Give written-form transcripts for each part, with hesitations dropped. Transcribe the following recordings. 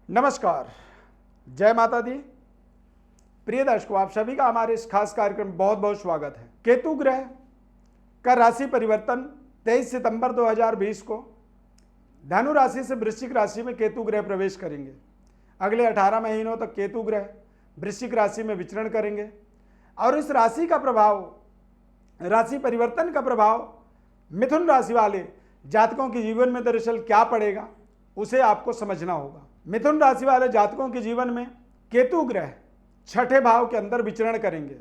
नमस्कार, जय माता दी। प्रिय दर्शकों, आप सभी का हमारे इस खास कार्यक्रम में बहुत बहुत स्वागत है। केतु ग्रह का राशि परिवर्तन 23 सितंबर 2020 को धनु राशि से वृश्चिक राशि में केतु ग्रह प्रवेश करेंगे। अगले 18 महीनों तक केतु ग्रह वृश्चिक राशि में विचरण करेंगे और इस राशि का प्रभाव, राशि परिवर्तन का प्रभाव मिथुन राशि वाले जातकों के जीवन में दरअसल क्या पड़ेगा, उसे आपको समझना होगा। मिथुन राशि वाले जातकों के जीवन में केतु ग्रह छठे भाव के अंदर विचरण करेंगे।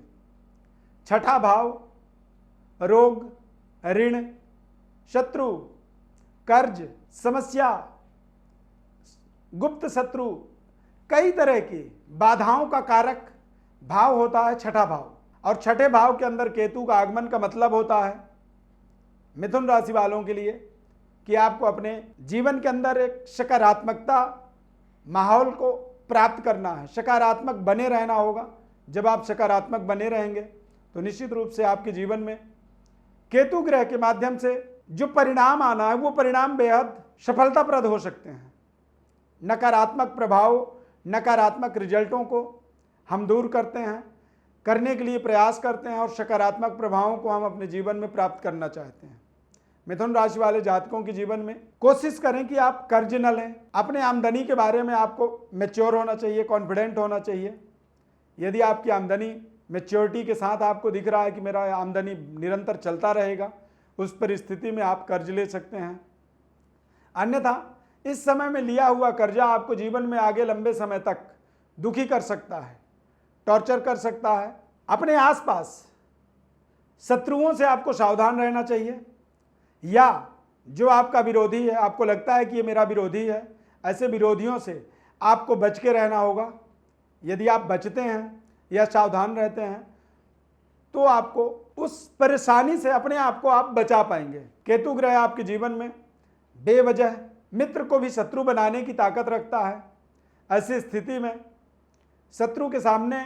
छठा भाव रोग, ऋण, शत्रु, कर्ज, समस्या, गुप्त शत्रु, कई तरह की बाधाओं का कारक भाव होता है छठा भाव। और छठे भाव के अंदर केतु का आगमन का मतलब होता है मिथुन राशि वालों के लिए कि आपको अपने जीवन के अंदर एक सकारात्मकता माहौल को प्राप्त करना है, सकारात्मक बने रहना होगा। जब आप सकारात्मक बने रहेंगे तो निश्चित रूप से आपके जीवन में केतु ग्रह के माध्यम से जो परिणाम आना है वो परिणाम बेहद सफलताप्रद हो सकते हैं। नकारात्मक प्रभाव, नकारात्मक रिजल्टों को हम दूर करते हैं, करने के लिए प्रयास करते हैं और सकारात्मक प्रभावों को हम अपने जीवन में प्राप्त करना चाहते हैं। मिथुन राशि वाले जातकों के जीवन में कोशिश करें कि आप कर्ज न लें। अपने आमदनी के बारे में आपको मैच्योर होना चाहिए, कॉन्फिडेंट होना चाहिए। यदि आपकी आमदनी मैच्योरिटी के साथ आपको दिख रहा है कि मेरा आमदनी निरंतर चलता रहेगा, उस परिस्थिति में आप कर्ज ले सकते हैं। अन्यथा इस समय में लिया हुआ कर्जा आपको जीवन में आगे लंबे समय तक दुखी कर सकता है, टॉर्चर कर सकता है। अपने आसपास शत्रुओं से आपको सावधान रहना चाहिए, या जो आपका विरोधी है, आपको लगता है कि ये मेरा विरोधी है, ऐसे विरोधियों से आपको बच के रहना होगा। यदि आप बचते हैं या सावधान रहते हैं तो आपको उस परेशानी से अपने आप को आप बचा पाएंगे। केतु ग्रह आपके जीवन में बेवजह मित्र को भी शत्रु बनाने की ताकत रखता है। ऐसी स्थिति में शत्रु के सामने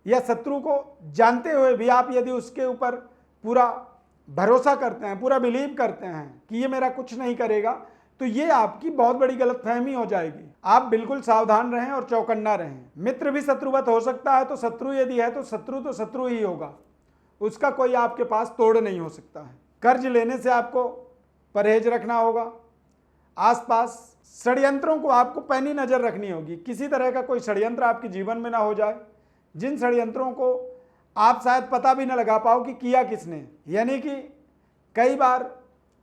या शत्रु को जानते हुए भी आप यदि उसके ऊपर पूरा भरोसा करते हैं, पूरा बिलीव करते हैं कि ये मेरा कुछ नहीं करेगा, तो ये आपकी बहुत बड़ी गलतफहमी हो जाएगी। आप बिल्कुल सावधान रहें और चौकन्ना रहें। मित्र भी शत्रुवत हो सकता है, तो शत्रु यदि है तो शत्रु ही होगा, उसका कोई आपके पास तोड़ नहीं हो सकता है। कर्ज लेने से आपको परहेज रखना होगा। आसपास षड्यंत्रों को आपको पैनी नजर रखनी होगी। किसी तरह का कोई षड्यंत्र आपके जीवन में ना हो जाए, जिन षड्यंत्रों को आप शायद पता भी न लगा पाओ कि किया किसने। यानी कि कई बार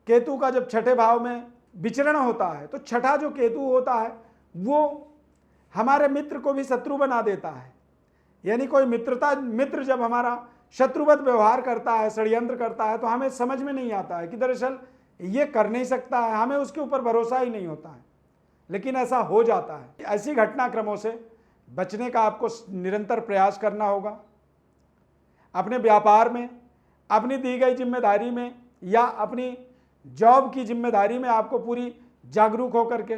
केतु का जब छठे भाव में विचरण होता है तो छठा जो केतु होता है वो हमारे मित्र को भी शत्रु बना देता है। यानी कोई मित्र जब हमारा शत्रुवत व्यवहार करता है, षड्यंत्र करता है, तो हमें समझ में नहीं आता है कि दरअसल ये कर नहीं सकता है, हमें उसके ऊपर भरोसा ही नहीं होता है, लेकिन ऐसा हो जाता है। ऐसी घटनाक्रमों से बचने का आपको निरंतर प्रयास करना होगा। अपने व्यापार में, अपनी दी गई जिम्मेदारी में या अपनी जॉब की जिम्मेदारी में आपको पूरी जागरूक होकर के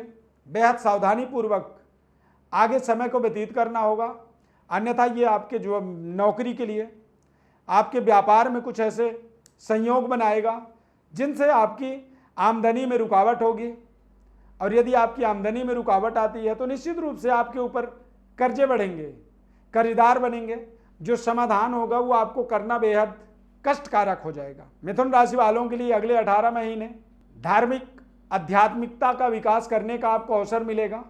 बेहद सावधानी पूर्वक आगे समय को व्यतीत करना होगा। अन्यथा ये आपके जो नौकरी के लिए, आपके व्यापार में कुछ ऐसे संयोग बनाएगा जिनसे आपकी आमदनी में रुकावट होगी। और यदि आपकी आमदनी में रुकावट आती है तो निश्चित रूप से आपके ऊपर कर्जे बढ़ेंगे, कर्जदार बनेंगे। जो समाधान होगा वो आपको करना बेहद कष्टकारक हो जाएगा। मिथुन राशि वालों के लिए अगले 18 महीने धार्मिक आध्यात्मिकता का विकास करने का आपको अवसर मिलेगा।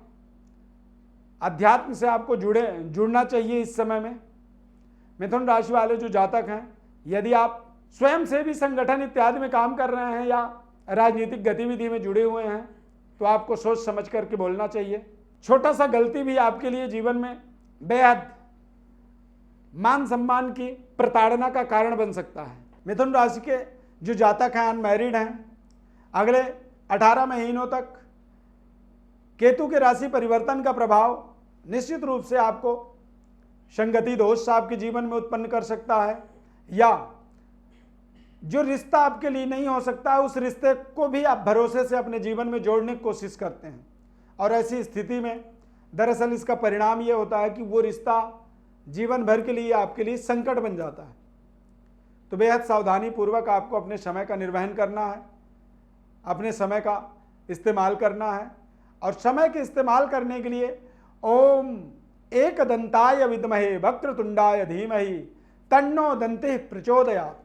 अध्यात्म से आपको जुड़ना चाहिए इस समय में। मिथुन राशि वाले जो जातक हैं, यदि आप स्वयं सेवी संगठन इत्यादि में काम कर रहे हैं या राजनीतिक गतिविधि में जुड़े हुए हैं तो आपको सोच समझ करके बोलना चाहिए। छोटा सा गलती भी आपके लिए जीवन में बेहद मान सम्मान की प्रताड़ना का कारण बन सकता है। मिथुन राशि के जो जातक हैं, अनमैरिड हैं, अगले 18 महीनों तक केतु के राशि परिवर्तन का प्रभाव निश्चित रूप से आपको संगति दोष आपके जीवन में उत्पन्न कर सकता है, या जो रिश्ता आपके लिए नहीं हो सकता है उस रिश्ते को भी आप भरोसे से अपने जीवन में जोड़ने की कोशिश करते हैं। और ऐसी स्थिति में दरअसल इसका परिणाम ये होता है कि वो रिश्ता जीवन भर के लिए आपके लिए संकट बन जाता है। तो बेहद सावधानी पूर्वक आपको अपने समय का निर्वहन करना है, अपने समय का इस्तेमाल करना है। और समय के इस्तेमाल करने के लिए ओम एकदंताय विद्महे वक्रतुंडाय धीमहि तन्नो दंते प्रचोदयात्।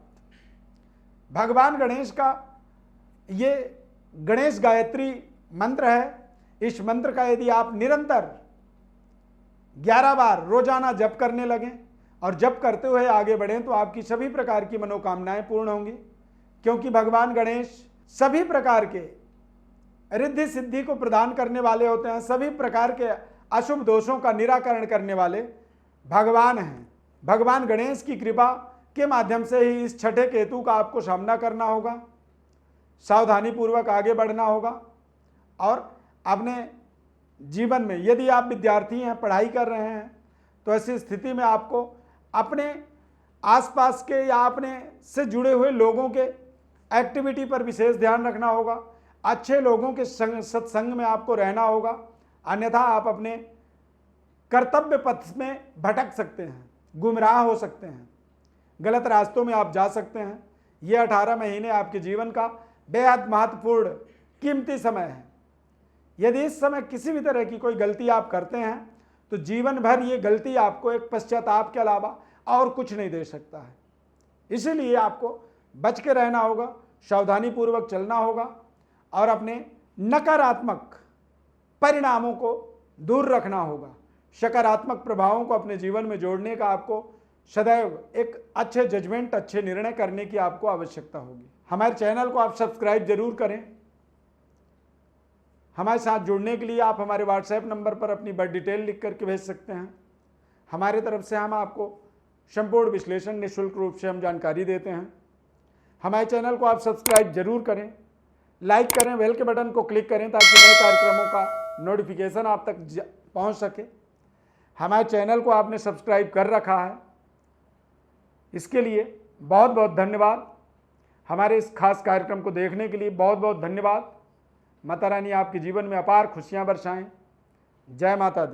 भगवान गणेश का ये गणेश गायत्री मंत्र है। इस मंत्र का यदि आप निरंतर 11 बार रोजाना जप करने लगें और जप करते हुए आगे बढ़ें तो आपकी सभी प्रकार की मनोकामनाएं पूर्ण होंगी, क्योंकि भगवान गणेश सभी प्रकार के रिद्धि सिद्धि को प्रदान करने वाले होते हैं। सभी प्रकार के अशुभ दोषों का निराकरण करने वाले भगवान हैं। भगवान गणेश की कृपा के माध्यम से ही इस छठे केतु का आपको सामना करना होगा, सावधानी पूर्वक आगे बढ़ना होगा और अपने जीवन में यदि आप विद्यार्थी हैं, पढ़ाई कर रहे हैं, तो ऐसी स्थिति में आपको अपने आसपास के या अपने से जुड़े हुए लोगों के एक्टिविटी पर विशेष ध्यान रखना होगा। अच्छे लोगों के सत्संग में आपको रहना होगा, अन्यथा आप अपने कर्तव्य पथ में भटक सकते हैं, गुमराह हो सकते हैं, गलत रास्तों में आप जा सकते हैं। ये 18 महीने आपके जीवन का बेहद महत्वपूर्ण कीमती समय है। यदि इस समय किसी भी तरह की कोई गलती आप करते हैं तो जीवन भर ये गलती आपको एक पश्चाताप के अलावा और कुछ नहीं दे सकता है। इसीलिए आपको बच के रहना होगा, सावधानी पूर्वक चलना होगा और अपने नकारात्मक परिणामों को दूर रखना होगा। सकारात्मक प्रभावों को अपने जीवन में जोड़ने का आपको सदैव एक अच्छे जजमेंट, अच्छे निर्णय करने की आपको आवश्यकता होगी। हमारे चैनल को आप सब्सक्राइब जरूर करें। हमारे साथ जुड़ने के लिए आप हमारे व्हाट्सएप नंबर पर अपनी बर्थ डिटेल लिख करके भेज सकते हैं। हमारे तरफ से हम आपको संपूर्ण विश्लेषण निःशुल्क रूप से हम जानकारी देते हैं। हमारे चैनल को आप सब्सक्राइब जरूर करें, लाइक करें, बेल के बटन को क्लिक करें ताकि नए कार्यक्रमों का नोटिफिकेशन आप तक पहुंच सके। हमारे चैनल को आपने सब्सक्राइब कर रखा है, इसके लिए बहुत बहुत धन्यवाद। हमारे इस खास कार्यक्रम को देखने के लिए बहुत बहुत धन्यवाद। माता रानी आपके जीवन में अपार खुशियां बरसाएं। जय माता दी।